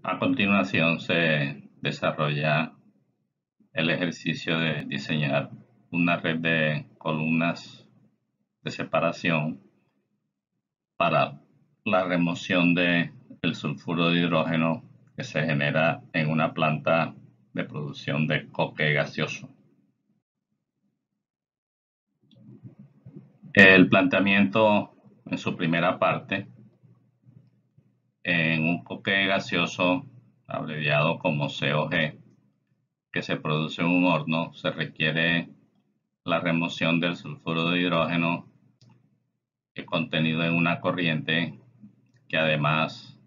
A continuación se desarrolla el ejercicio de diseñar una red de columnas de separación para la remoción del sulfuro de hidrógeno que se genera en una planta de producción de coque gaseoso. El planteamiento en su primera parte, en un coque gaseoso abreviado como COG, que se produce en un horno, se requiere la remoción del sulfuro de hidrógeno contenido en una corriente que además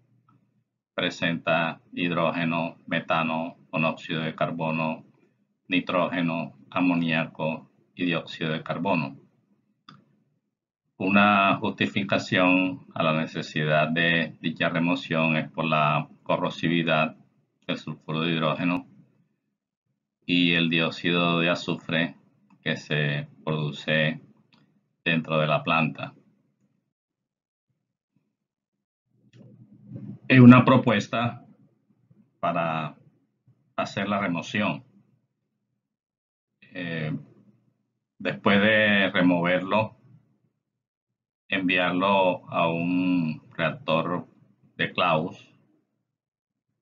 presenta hidrógeno, metano, monóxido de carbono, nitrógeno, amoníaco y dióxido de carbono. Una justificación a la necesidad de dicha remoción es por la corrosividad del sulfuro de hidrógeno y el dióxido de azufre que se produce dentro de la planta. Es una propuesta para hacer la remoción. Después de removerlo, enviarlo a un reactor de Claus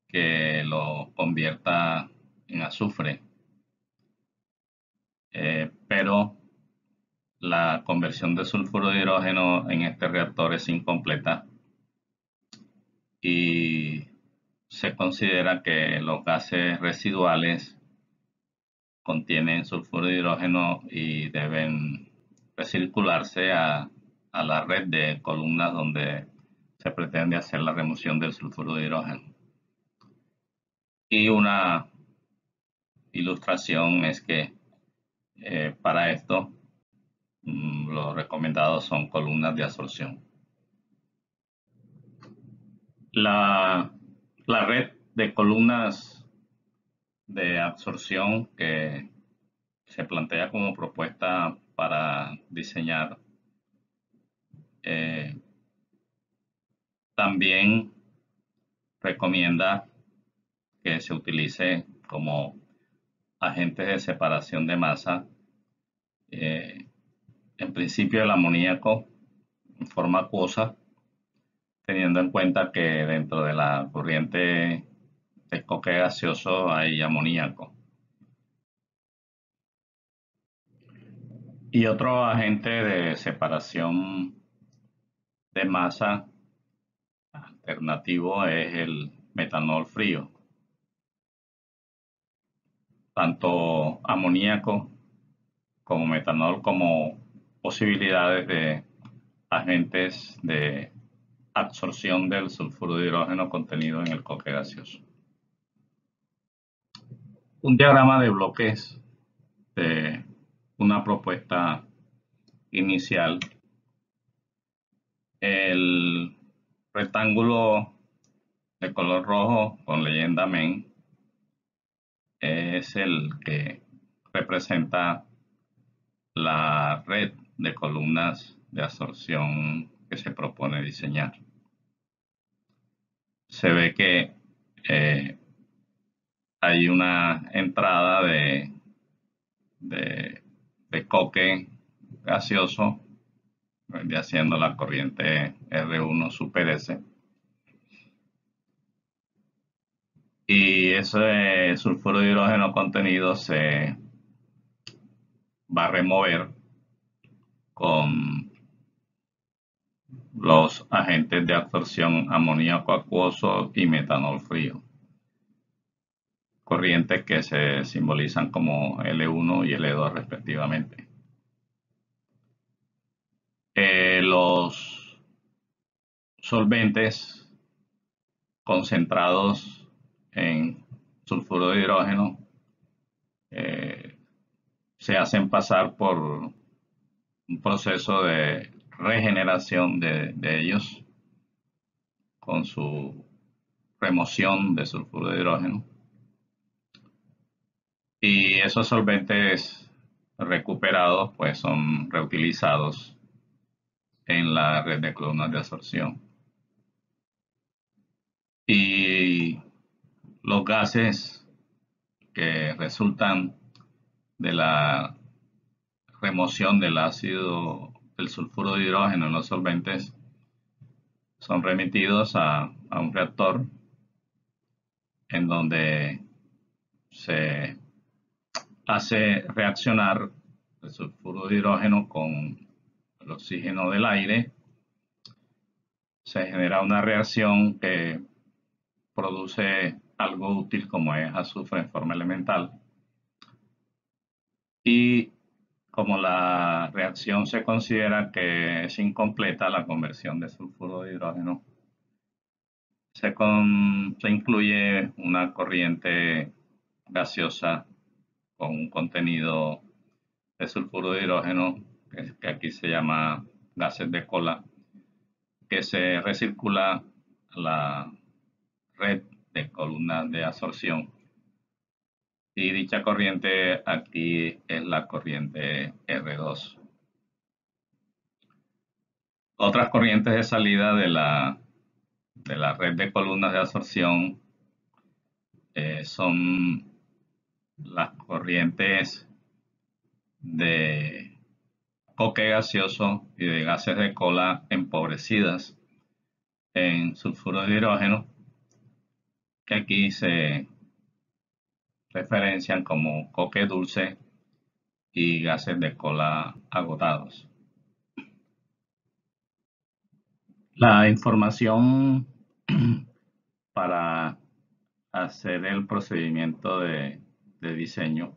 que lo convierta en azufre. Pero la conversión de sulfuro de hidrógeno en este reactor es incompleta y se considera que los gases residuales contienen sulfuro de hidrógeno y deben recircularse a la red de columnas donde se pretende hacer la remoción del sulfuro de hidrógeno. Y una ilustración es que para esto los recomendados son columnas de absorción. La red de columnas de absorción que se plantea como propuesta para diseñar también recomienda que se utilice como agentes de separación de masa, en principio el amoníaco en forma acuosa, teniendo en cuenta que dentro de la corriente de coque gaseoso hay amoníaco. Y otro agente de separación de masa alternativo es el metanol frío. Tanto amoníaco como metanol como posibilidades de agentes de absorción del sulfuro de hidrógeno contenido en el coque gaseoso. Un diagrama de bloques de una propuesta inicial. El rectángulo de color rojo con leyenda MEN es el que representa la red de columnas de absorción que se propone diseñar. Se ve que hay una entrada de coque gaseoso, haciendo la corriente R1 super S. Y ese sulfuro de hidrógeno contenido se va a remover con los agentes de absorción amoníaco acuoso y metanol frío. Corrientes que se simbolizan como L1 y L2 respectivamente. Los solventes concentrados en sulfuro de hidrógeno se hacen pasar por un proceso de regeneración de ellos con su remoción de sulfuro de hidrógeno. Y esos solventes recuperados pues son reutilizados en la red de columnas de absorción. Y los gases que resultan de la remoción del ácido del sulfuro de hidrógeno en los solventes son remitidos a un reactor en donde se hace reaccionar el sulfuro de hidrógeno con el oxígeno del aire. Se genera una reacción que produce algo útil como es azufre en forma elemental. Y como la reacción se considera que es incompleta, la conversión de sulfuro de hidrógeno, se incluye una corriente gaseosa con un contenido de sulfuro de hidrógeno, que aquí se llama gases de cola, que se recircula la red de columnas de absorción. Y dicha corriente aquí es la corriente R2. Otras corrientes de salida de la red de columnas de absorción son las corrientes de coque gaseoso y de gases de cola empobrecidas en sulfuro de hidrógeno, que aquí se referencian como coque dulce y gases de cola agotados. La información para hacer el procedimiento de diseño,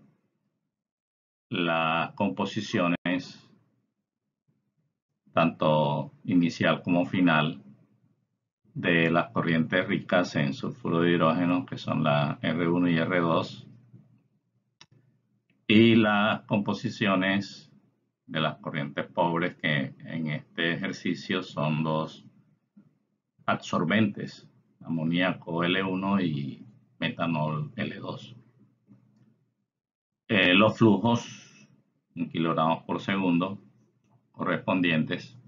las composiciones, tanto inicial como final, de las corrientes ricas en sulfuro de hidrógeno, que son la R1 y R2, y las composiciones de las corrientes pobres, que en este ejercicio son los absorbentes, amoníaco L1 y metanol L2. Los flujos en kilogramos por segundo correspondientes.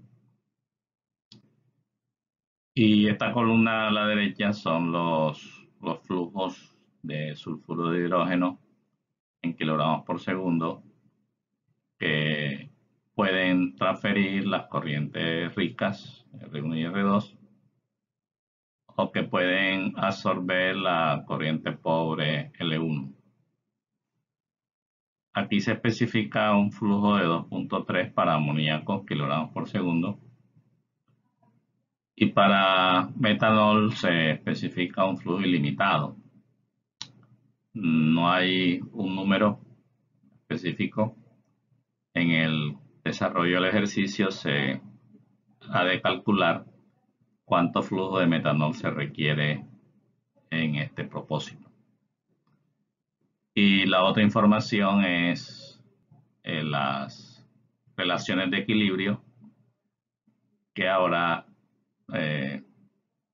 Y esta columna a la derecha son los flujos de sulfuro de hidrógeno en kilogramos por segundo que pueden transferir las corrientes ricas R1 y R2 o que pueden absorber la corriente pobre L1. Aquí se especifica un flujo de 2.3 para amoníaco kilogramos por segundo. Y para metanol se especifica un flujo ilimitado. No hay un número específico. En el desarrollo del ejercicio se ha de calcular cuánto flujo de metanol se requiere en este propósito. Y la otra información es las relaciones de equilibrio, que ahora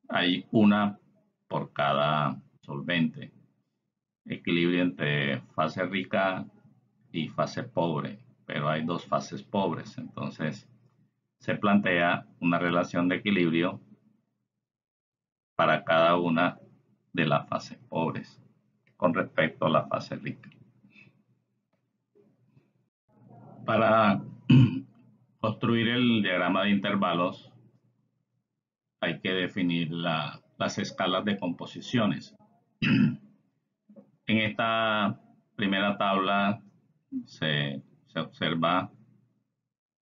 hay una por cada solvente. Equilibrio entre fase rica y fase pobre, pero hay dos fases pobres. Entonces se plantea una relación de equilibrio para cada una de las fases pobres con respecto a la fase rica. Para construir el diagrama de intervalos hay que definir las escalas de composiciones. En esta primera tabla se observa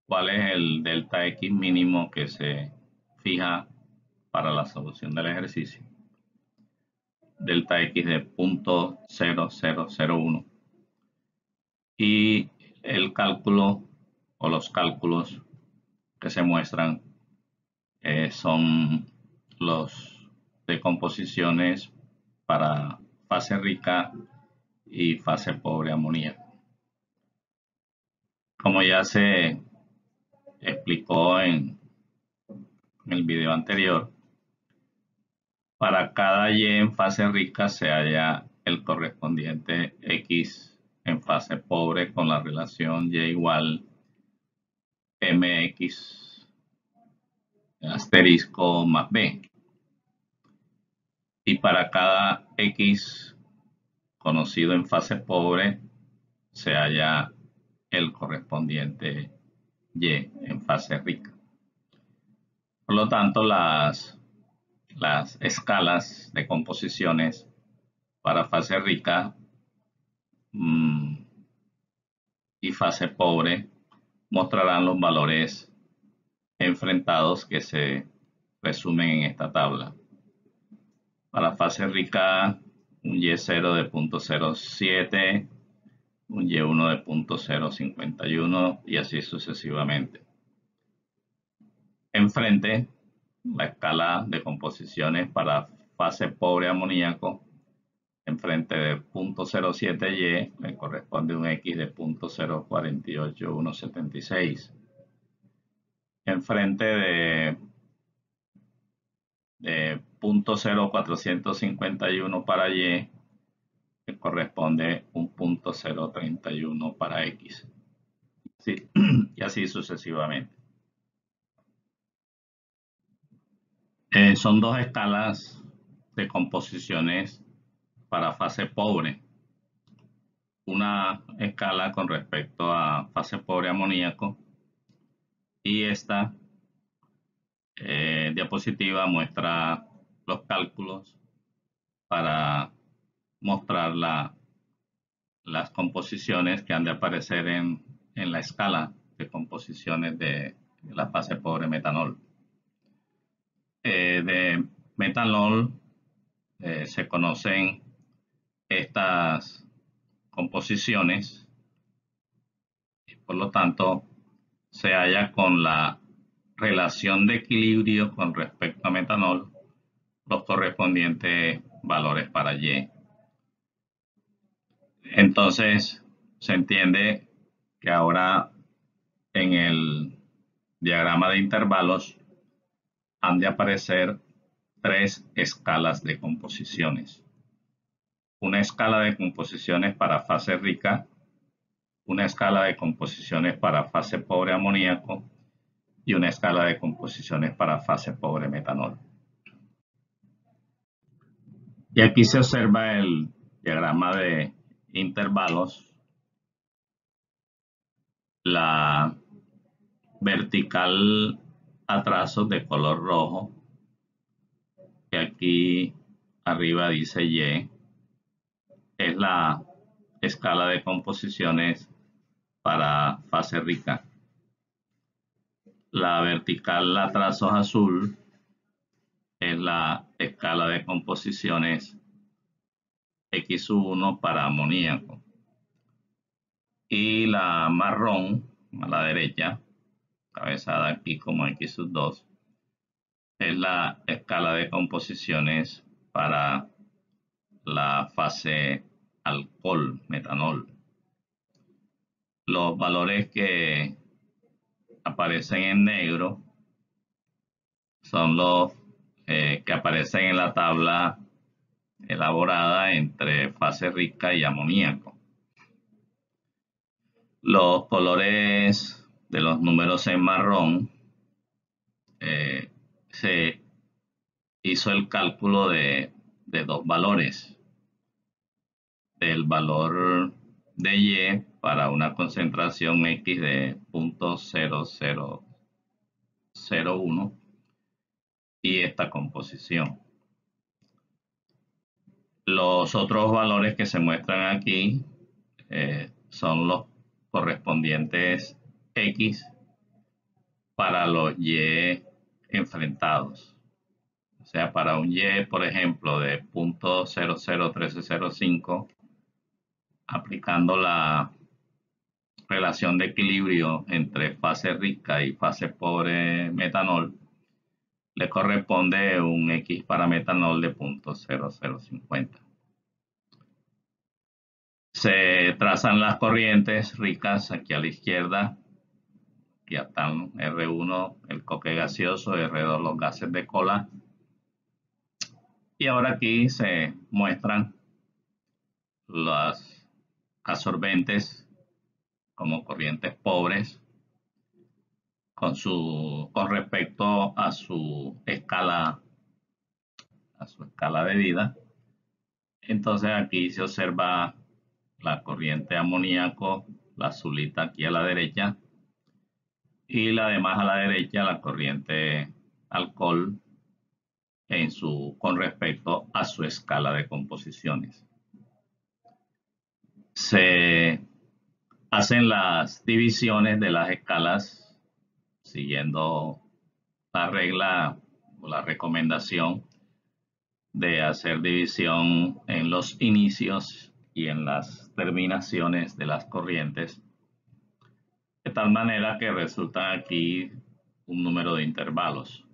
cuál es el delta X mínimo que se fija para la solución del ejercicio. Delta X de 0.0001. Y el cálculo o los cálculos que se muestran son los de composiciones para fase rica y fase pobre amoníaco. Como ya se explicó en el video anterior, para cada Y en fase rica se halla el correspondiente X en fase pobre con la relación Y igual MX asterisco más B. y para cada X conocido en fase pobre se halla el correspondiente Y en fase rica. Por lo tanto, las escalas de composiciones para fase rica y fase pobre mostrarán los valores enfrentados que se resumen en esta tabla. Para fase rica, un Y0 de 0.07, un Y1 de 0.051 y así sucesivamente. Enfrente, la escala de composiciones para fase pobre amoníaco, enfrente de 0.07Y le corresponde un X de 0.048176. Enfrente de 0.0451 para Y, que corresponde un 0.031 para X. Sí, y así sucesivamente. Son dos escalas de composiciones para fase pobre. Una escala con respecto a fase pobre amoníaco y esta diapositiva muestra los cálculos para mostrar las composiciones que han de aparecer en la escala de composiciones de la fase pobre metanol. De metanol se conocen estas composiciones y por lo tanto se halla con la relación de equilibrio con respecto a metanol los correspondientes valores para Y. Entonces se entiende que ahora en el diagrama de intervalos han de aparecer tres escalas de composiciones. Una escala de composiciones para fase rica, una escala de composiciones para fase pobre amoníaco y una escala de composiciones para fase pobre metanol. Y aquí se observa el diagrama de intervalos. La vertical a trazos de color rojo, que aquí arriba dice Y, es la escala de composiciones para fase rica. La vertical a trazos azul es la escala de composiciones X1 para amoníaco. Y la marrón, a la derecha, cabezada aquí como X2, es la escala de composiciones para la fase alcohol, metanol. Los valores que aparecen en negro son los que aparecen en la tabla elaborada entre fase rica y amoníaco. Los colores de los números en marrón se hizo el cálculo de dos valores. Del valor de Y para una concentración X de 0.0001 y esta composición. Los otros valores que se muestran aquí son los correspondientes X para los Y enfrentados. O sea, para un Y, por ejemplo, de 0.001305, aplicando la relación de equilibrio entre fase rica y fase pobre metanol, le corresponde un X para metanol de 0.0050. Se trazan las corrientes ricas aquí a la izquierda. Aquí están R1, el coque gaseoso, R2, los gases de cola. Y ahora aquí se muestran las absorbentes como corrientes pobres con respecto a su escala a su escala de vida. Entonces aquí se observa la corriente amoníaco, la azulita aquí a la derecha, y la demás a la derecha, la corriente alcohol con respecto a su escala de composiciones. Se hacen las divisiones de las escalas siguiendo la regla o la recomendación de hacer división en los inicios y en las terminaciones de las corrientes, de tal manera que resulta aquí un número de intervalos.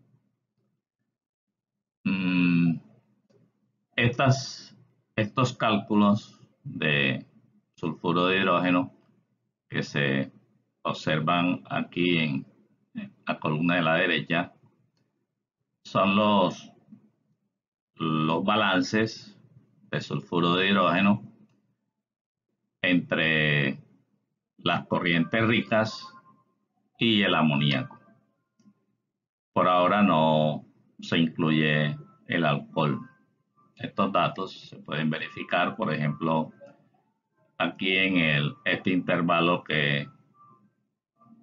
Estos cálculos de sulfuro de hidrógeno que se observan aquí en la columna de la derecha son los balances de sulfuro de hidrógeno entre las corrientes ricas y el amoníaco. Por ahora no se incluye el alcohol. Estos datos se pueden verificar, por ejemplo, aquí en este intervalo que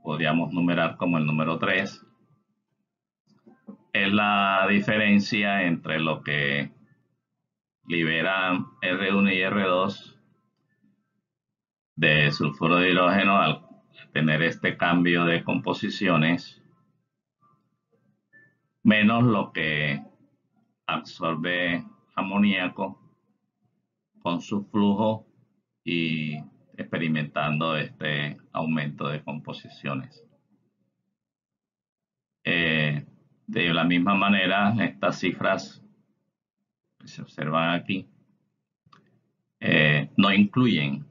podríamos numerar como el número 3. Es la diferencia entre lo que liberan R1 y R2 de sulfuro de hidrógeno al tener este cambio de composiciones, menos lo que absorbe amoníaco con su flujo y experimentando este aumento de composiciones. De la misma manera, estas cifras que se observan aquí no incluyen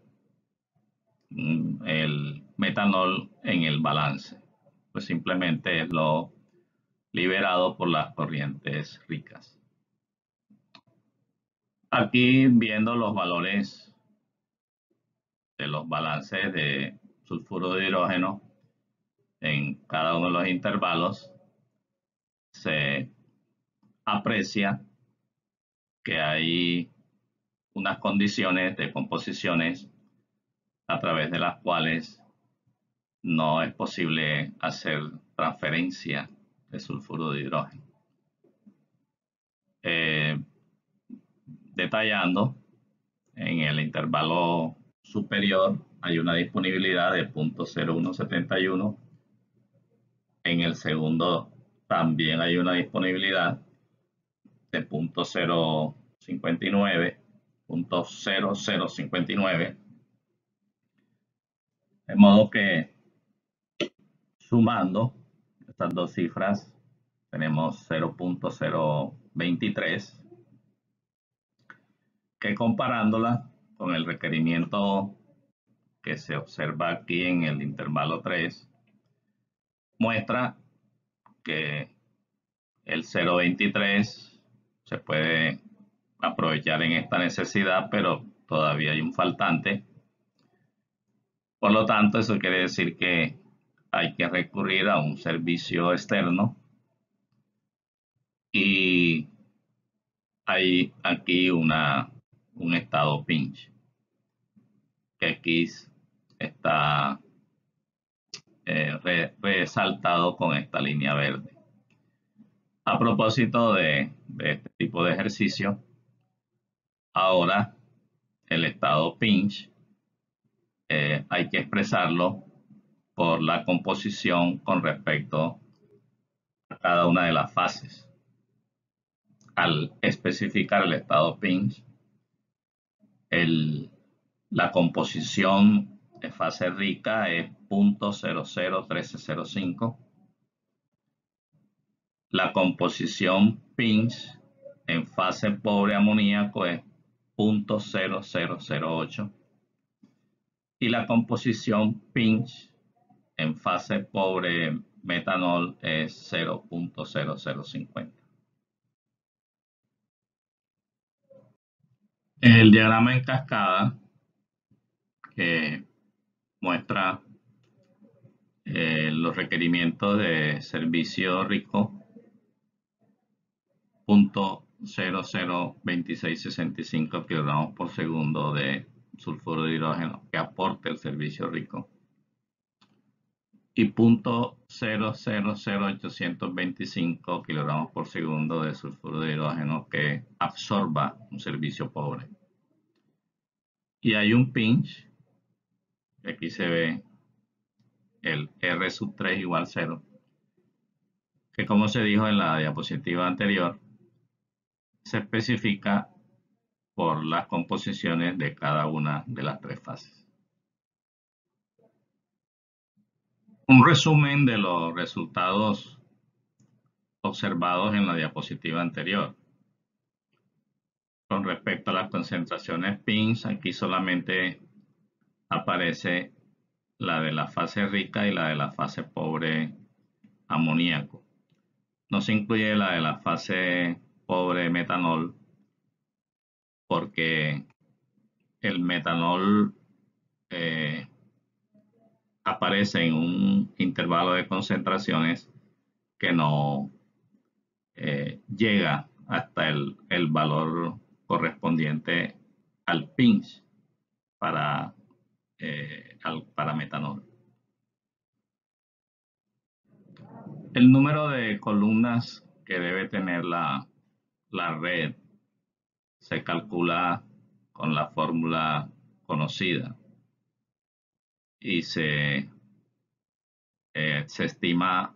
el metanol en el balance, pues simplemente es lo liberado por las corrientes ricas. Aquí viendo los valores de los balances de sulfuro de hidrógeno en cada uno de los intervalos, se aprecia que hay unas condiciones de composiciones a través de las cuales no es posible hacer transferencia de sulfuro de hidrógeno. Detallando, en el intervalo superior hay una disponibilidad de 0.0171. En el segundo también hay una disponibilidad de 0.059, 0.0059. De modo que sumando estas dos cifras tenemos 0.023, que comparándola con el requerimiento que se observa aquí en el intervalo 3, muestra que el 0.23 se puede aprovechar en esta necesidad, pero todavía hay un faltante. Por lo tanto, eso quiere decir que hay que recurrir a un servicio externo, y hay aquí un estado pinch que aquí está resaltado con esta línea verde. A propósito de este tipo de ejercicio, ahora el estado pinch hay que expresarlo por la composición con respecto a cada una de las fases. Al especificar el estado pinch, la composición de fase rica es 0.001305. La composición pinch en fase pobre amoníaco es 0.0008. Y la composición pinch en fase pobre metanol es 0.0050. El diagrama en cascada que muestra los requerimientos de servicio rico, punto .002665 kilogramos por segundo de sulfuro de hidrógeno que aporte el servicio rico y .000825 kilogramos por segundo de sulfuro de hidrógeno que absorba un servicio pobre. Y hay un pinch, aquí se ve el R sub 3 igual 0, que como se dijo en la diapositiva anterior, se especifica por las composiciones de cada una de las tres fases. Un resumen de los resultados observados en la diapositiva anterior. Con respecto a las concentraciones PINS, aquí solamente aparece la de la fase rica y la de la fase pobre amoníaco. No se incluye la de la fase pobre metanol porque el metanol aparece en un intervalo de concentraciones que no llega hasta el valor correspondiente al pinch para metanol. El número de columnas que debe tener la red se calcula con la fórmula conocida y se estima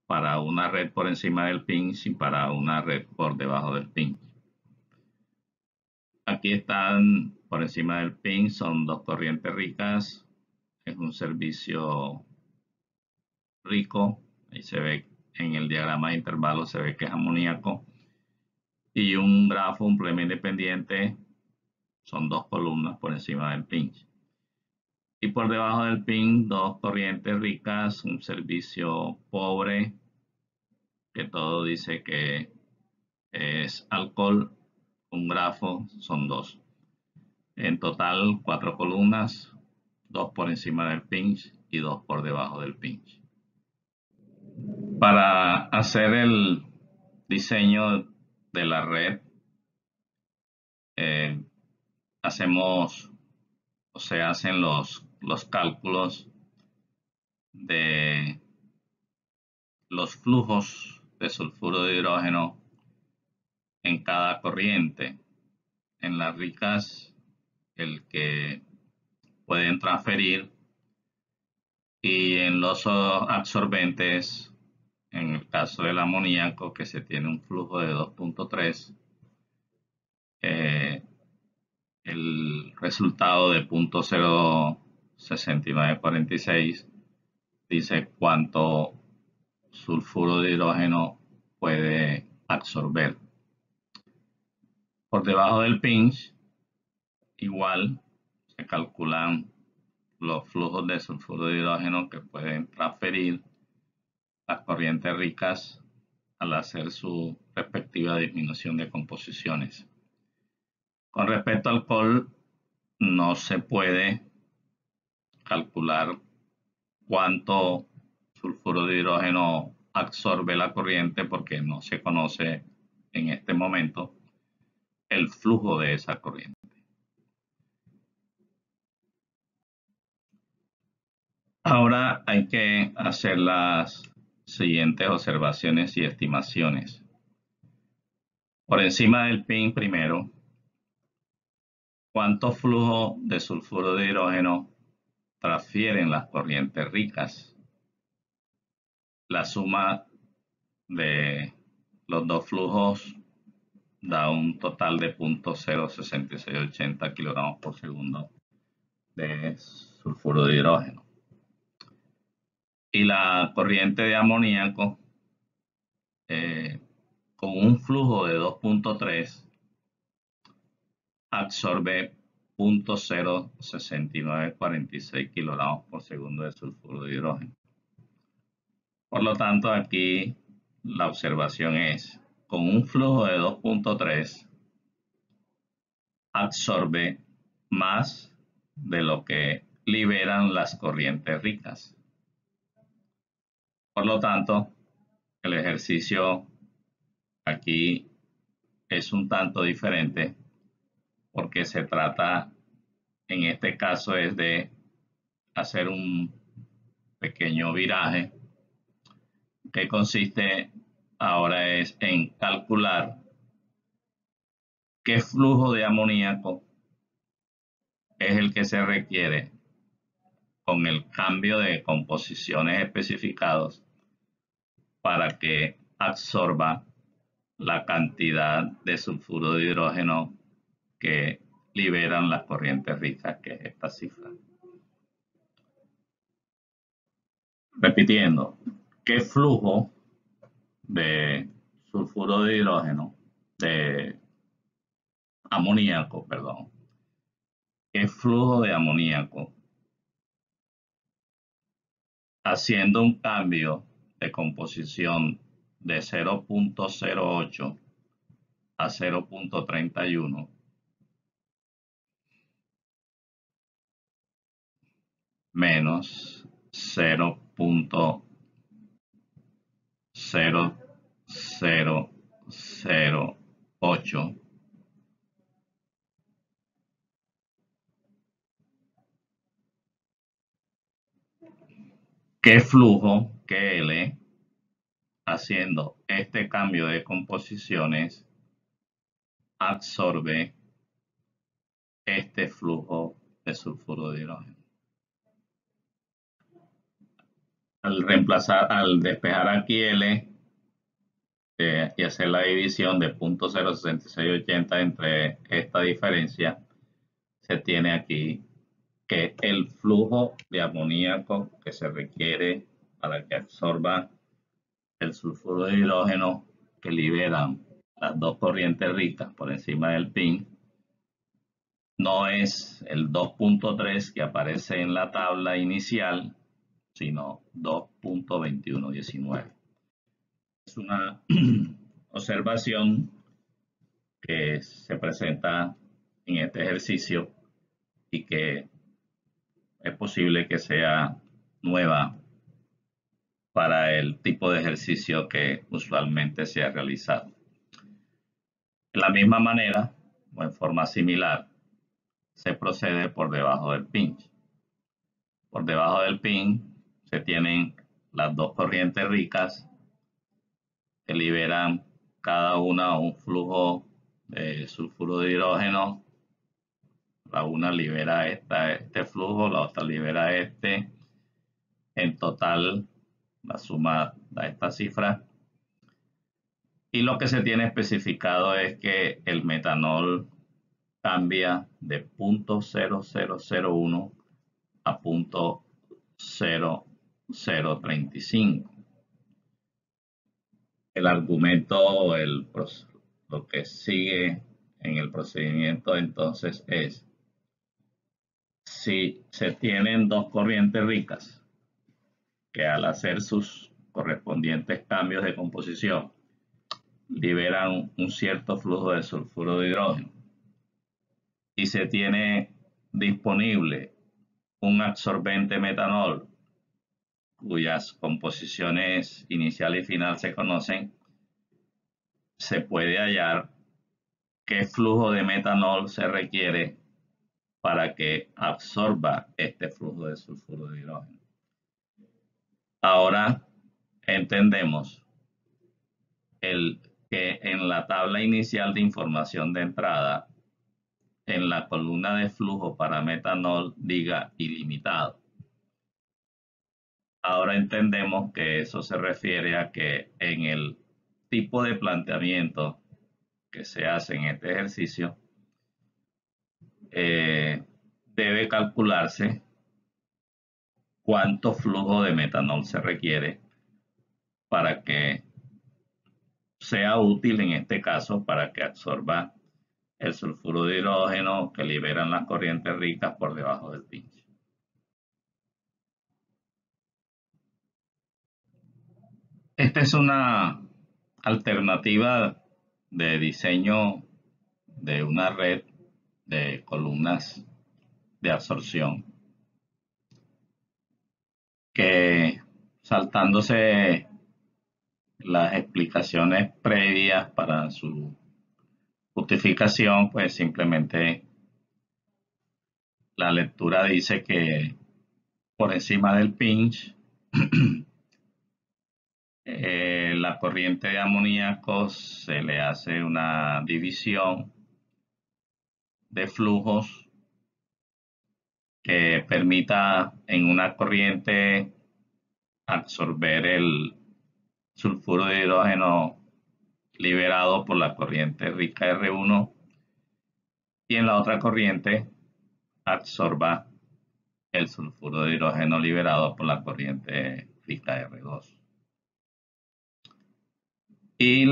para una red por encima del pinch y para una red por debajo del pinch. Aquí están por encima del pinch, son dos corrientes ricas, es un servicio rico, ahí se ve en el diagrama de intervalos, se ve que es amoníaco, y un grafo, un problema independiente, son dos columnas por encima del pinch. Y por debajo del pinch, dos corrientes ricas, un servicio pobre, que todo dice que es alcohol, un grafo, son dos. En total, 4 columnas, 2 por encima del pinch y 2 por debajo del pinch. Para hacer el diseño de la red, se hacen los cálculos de los flujos de sulfuro de hidrógeno en cada corriente. En las ricas, el que pueden transferir, y en los absorbentes, en el caso del amoníaco, que se tiene un flujo de 2.3, el resultado de 0.06946 dice cuánto sulfuro de hidrógeno puede absorber. Por debajo del pinch, igual se calculan los flujos de sulfuro de hidrógeno que pueden transferir las corrientes ricas al hacer su respectiva disminución de composiciones. Con respecto al alcohol, no se puede calcular cuánto sulfuro de hidrógeno absorbe la corriente porque no se conoce en este momento el flujo de esa corriente. Ahora hay que hacer las siguientes observaciones y estimaciones. Por encima del PIN primero, ¿cuánto flujo de sulfuro de hidrógeno transfieren las corrientes ricas? La suma de los dos flujos da un total de 0.06680 kilogramos por segundo de sulfuro de hidrógeno. Y la corriente de amoníaco, con un flujo de 2.3, absorbe 0.06946 kilogramos por segundo de sulfuro de hidrógeno. Por lo tanto, aquí la observación es, con un flujo de 2.3, absorbe más de lo que liberan las corrientes ricas. Por lo tanto, el ejercicio aquí es un tanto diferente porque se trata, en este caso, es de hacer un pequeño viraje que consiste ahora es en calcular qué flujo de amoníaco es el que se requiere con el cambio de composiciones especificados para que absorba la cantidad de sulfuro de hidrógeno que liberan las corrientes ricas, que es esta cifra. Repitiendo, ¿qué flujo de sulfuro de hidrógeno, de amoníaco, perdón, qué flujo de amoníaco haciendo un cambio de composición de 0.08 a 0.31 menos 0.0008 qué flujo QL haciendo este cambio de composiciones absorbe este flujo de sulfuro de hidrógeno. Al despejar aquí L y hacer la división de 0.06680 entre esta diferencia, se tiene aquí que el flujo de amoníaco que se requiere para que absorba el sulfuro de hidrógeno que liberan las dos corrientes ricas por encima del PIN no es el 2.3 que aparece en la tabla inicial, sino 2.2119. Es una observación que se presenta en este ejercicio y que es posible que sea nueva para el tipo de ejercicio que usualmente se ha realizado. De la misma manera, o en forma similar, se procede por debajo del pinch. Por debajo del pin se tienen las dos corrientes ricas que liberan cada una un flujo de sulfuro de hidrógeno. La una libera este flujo, la otra libera este. En total, la suma da esta cifra. Y lo que se tiene especificado es que el metanol cambia de 0.0001 a 0.0035. El argumento, lo que sigue en el procedimiento entonces es, si se tienen dos corrientes ricas que al hacer sus correspondientes cambios de composición liberan un cierto flujo de sulfuro de hidrógeno y se tiene disponible un absorbente metanol cuyas composiciones inicial y final se conocen, se puede hallar qué flujo de metanol se requiere para que absorba este flujo de sulfuro de hidrógeno. Ahora entendemos que en la tabla inicial de información de entrada, en la columna de flujo para metanol diga ilimitado. Ahora entendemos que eso se refiere a que en el tipo de planteamiento que se hace en este ejercicio, debe calcularse cuánto flujo de metanol se requiere para que sea útil en este caso para que absorba el sulfuro de hidrógeno que liberan las corrientes ricas por debajo del pinch. Esta es una alternativa de diseño de una red de columnas de absorción que, saltándose las explicaciones previas para su justificación, pues simplemente la lectura dice que por encima del pinch, la corriente de amoníaco se le hace una división de flujos que permita en una corriente absorber el sulfuro de hidrógeno liberado por la corriente rica R1 y en la otra corriente absorba el sulfuro de hidrógeno liberado por la corriente rica R2. Y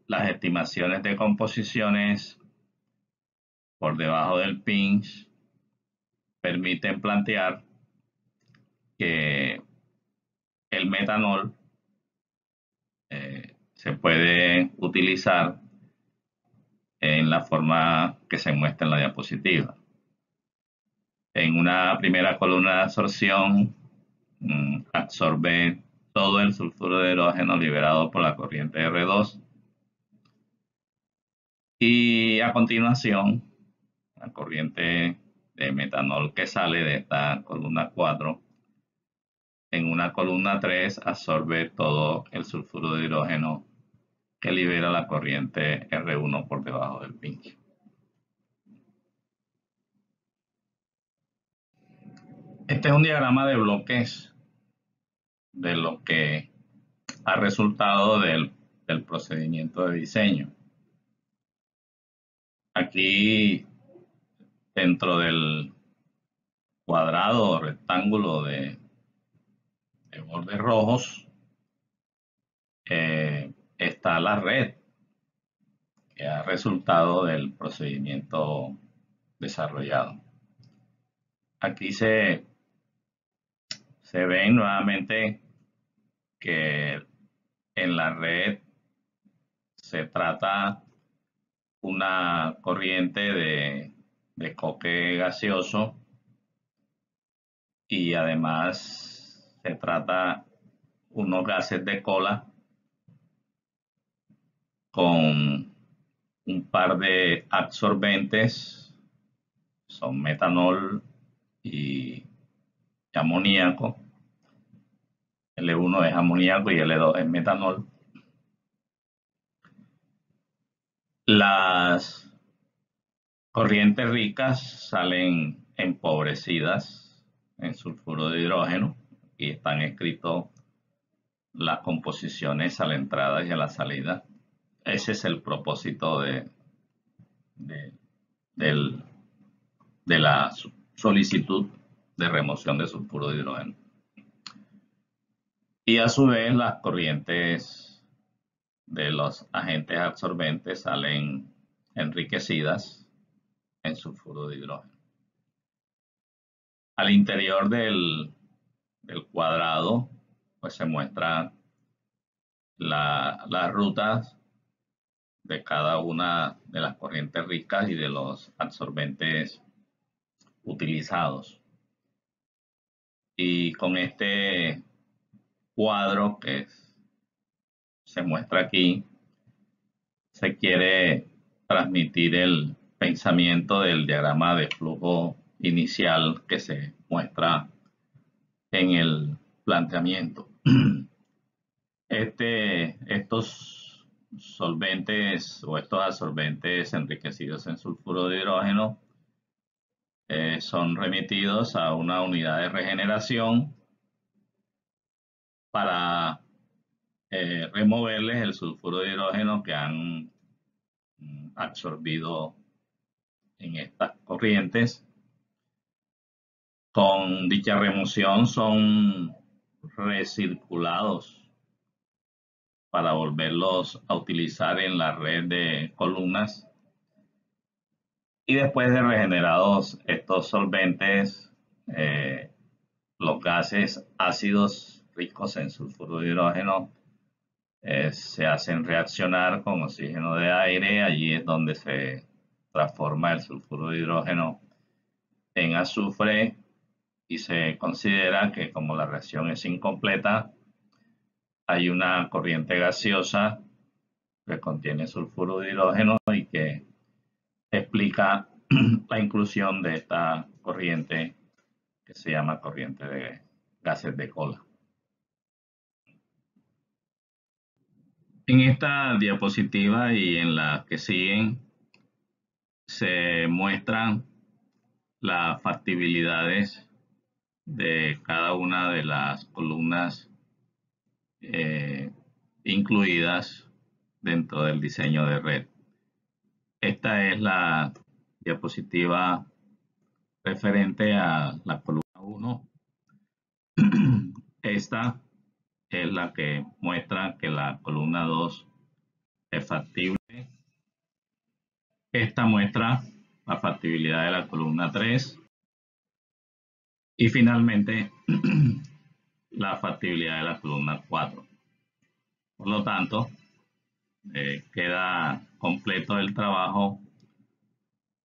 las estimaciones de composiciones por debajo del pinch permiten plantear que el metanol se puede utilizar en la forma que se muestra en la diapositiva. En una primera columna de absorción, absorbe todo el sulfuro de hidrógeno liberado por la corriente R2 y a continuación la corriente de metanol que sale de esta columna 4 en una columna 3 absorbe todo el sulfuro de hidrógeno que libera la corriente R1 por debajo del pinch. Este es un diagrama de bloques de lo que ha resultado del procedimiento de diseño. Aquí, dentro del cuadrado o rectángulo de bordes rojos, está la red que ha resultado del procedimiento desarrollado. Aquí se ve nuevamente que en la red se trata una corriente de coque gaseoso y además se trata unos gases de cola con un par de absorbentes, son metanol y amoníaco. L1 es amoníaco y L2 es metanol. Las corrientes ricas salen empobrecidas en sulfuro de hidrógeno y están escritos las composiciones a la entrada y a la salida. Ese es el propósito de la solicitud de remoción de sulfuro de hidrógeno. Y a su vez las corrientes de los agentes absorbentes salen enriquecidas en sulfuro de hidrógeno. Al interior del cuadrado pues se muestra las rutas de cada una de las corrientes ricas y de los absorbentes utilizados. Y con este cuadro que se muestra aquí, se quiere transmitir el pensamiento del diagrama de flujo inicial que se muestra en el planteamiento. Estos solventes o estos absorbentes enriquecidos en sulfuro de hidrógeno son remitidos a una unidad de regeneración para removerles el sulfuro de hidrógeno que han absorbido en estas corrientes. Con dicha remoción son recirculados para volverlos a utilizar en la red de columnas. Y después de regenerados estos solventes, los gases ácidos ricos en sulfuro de hidrógeno se hacen reaccionar con oxígeno de aire. Allí es donde se transforma el sulfuro de hidrógeno en azufre y se considera que como la reacción es incompleta, hay una corriente gaseosa que contiene sulfuro de hidrógeno y que explica la inclusión de esta corriente que se llama corriente de gases de cola. En esta diapositiva y en las que siguen se muestran las factibilidades de cada una de las columnas incluidas dentro del diseño de red. Esta es la diapositiva referente a la columna 1. Esta es la que muestra que la columna 2 es factible. Esta muestra la factibilidad de la columna 3. Y finalmente, la factibilidad de la columna 4. Por lo tanto, queda completo el trabajo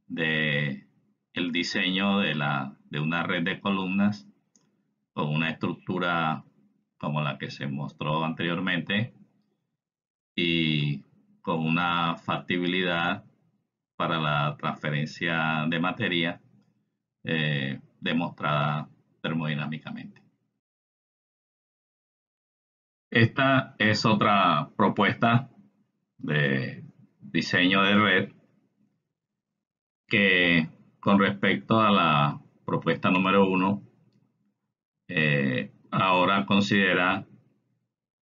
de el diseño de una red de columnas con una estructura como la que se mostró anteriormente y con una factibilidad para la transferencia de materia demostrada termodinámicamente. Esta es otra propuesta de diseño de red que con respecto a la propuesta número 1 ahora considera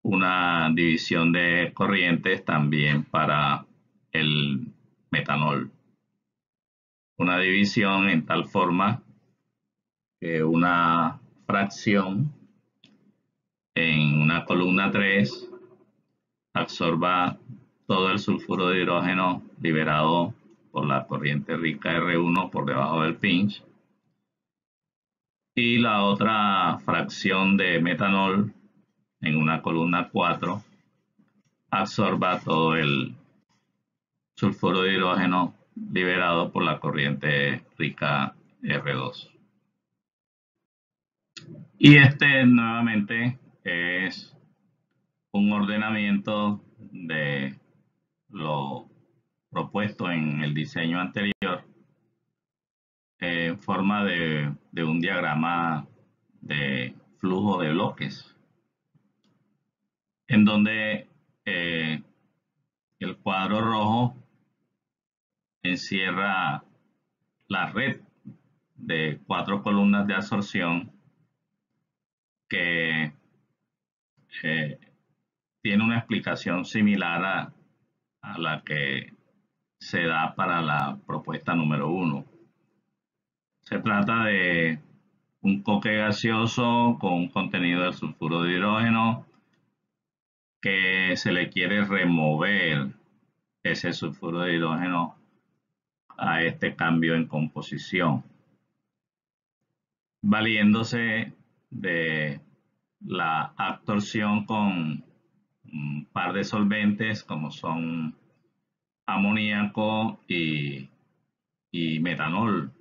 una división de corrientes también para el metanol. Una división en tal forma que una fracción en una columna 3 absorba todo el sulfuro de hidrógeno liberado por la corriente rica R1 por debajo del pinch, y la otra fracción de metanol en una columna 4 absorba todo el sulfuro de hidrógeno liberado por la corriente rica R2. Y este nuevamente es un ordenamiento de lo propuesto en el diseño anterior en forma de un diagrama de flujo de bloques, en donde el cuadro rojo encierra la red de 4 columnas de absorción que tiene una explicación similar a la que se da para la propuesta número 1. Se trata de un coque gaseoso con un contenido de sulfuro de hidrógeno que se le quiere remover ese sulfuro de hidrógeno a este cambio en composición, valiéndose de la absorción con un par de solventes como son amoníaco y metanol,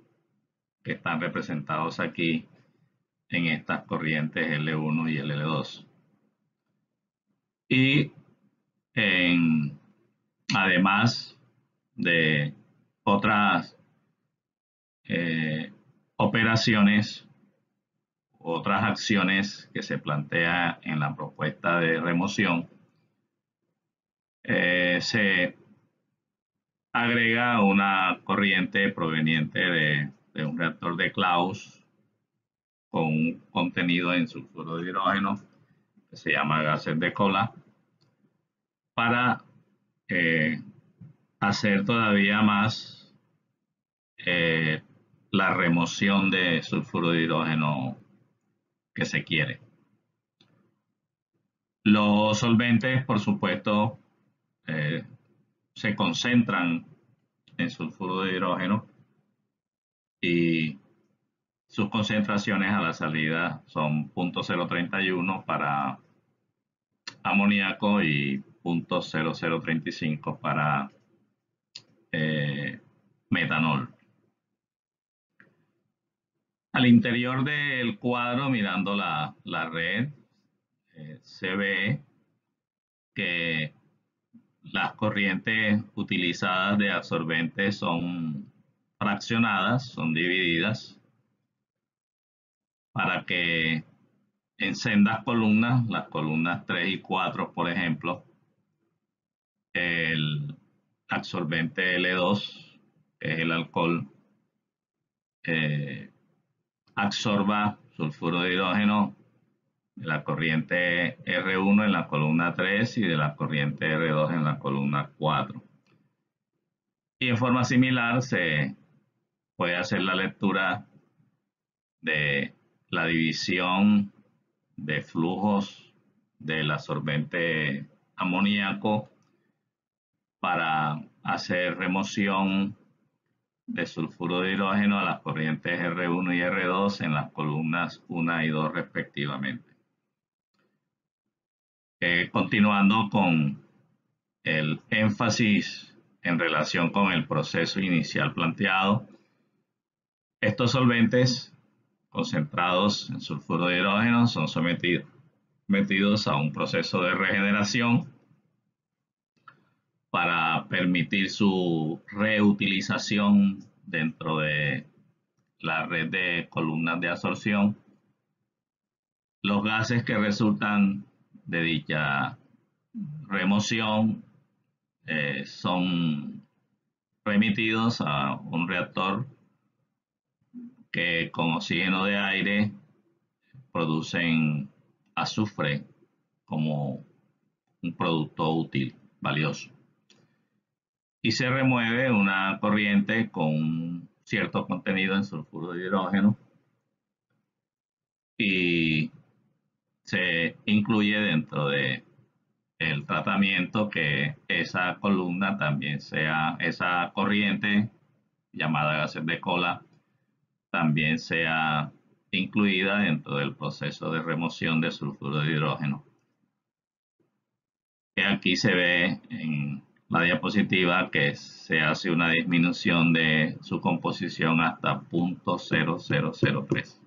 que están representados aquí en estas corrientes L1 y L2. Y además de otras operaciones, otras acciones que se plantea en la propuesta de remoción, se agrega una corriente proveniente de un reactor de Claus con un contenido en sulfuro de hidrógeno que se llama gases de cola, para hacer todavía más la remoción de sulfuro de hidrógeno que se quiere. Los solventes, por supuesto, se concentran en sulfuro de hidrógeno y sus concentraciones a la salida son 0.031 para amoníaco y 0.0035 para metanol. Al interior del cuadro, mirando la red, se ve que las corrientes utilizadas de absorbente son fraccionadas, son divididas, para que en sendas columnas, las columnas 3 y 4, por ejemplo, el absorbente L2, que es el alcohol, absorba sulfuro de hidrógeno de la corriente R1 en la columna 3 y de la corriente R2 en la columna 4. Y en forma similar se puede hacer la lectura de la división de flujos del absorbente amoníaco para hacer remoción de sulfuro de hidrógeno a las corrientes R1 y R2 en las columnas 1 y 2 respectivamente. Continuando con el énfasis en relación con el proceso inicial planteado, estos solventes concentrados en sulfuro de hidrógeno son sometidos a un proceso de regeneración para permitir su reutilización dentro de la red de columnas de absorción. Los gases que resultan de dicha remoción son remitidos a un reactor que con oxígeno de aire producen azufre como un producto útil, valioso. Y se remueve una corriente con un cierto contenido en sulfuro de hidrógeno y se incluye dentro de el tratamiento que esa columna también sea, esa corriente llamada gases de cola, también sea incluida dentro del proceso de remoción de sulfuro de hidrógeno. Que aquí se ve en la diapositiva que se hace una disminución de su composición hasta 0.0003.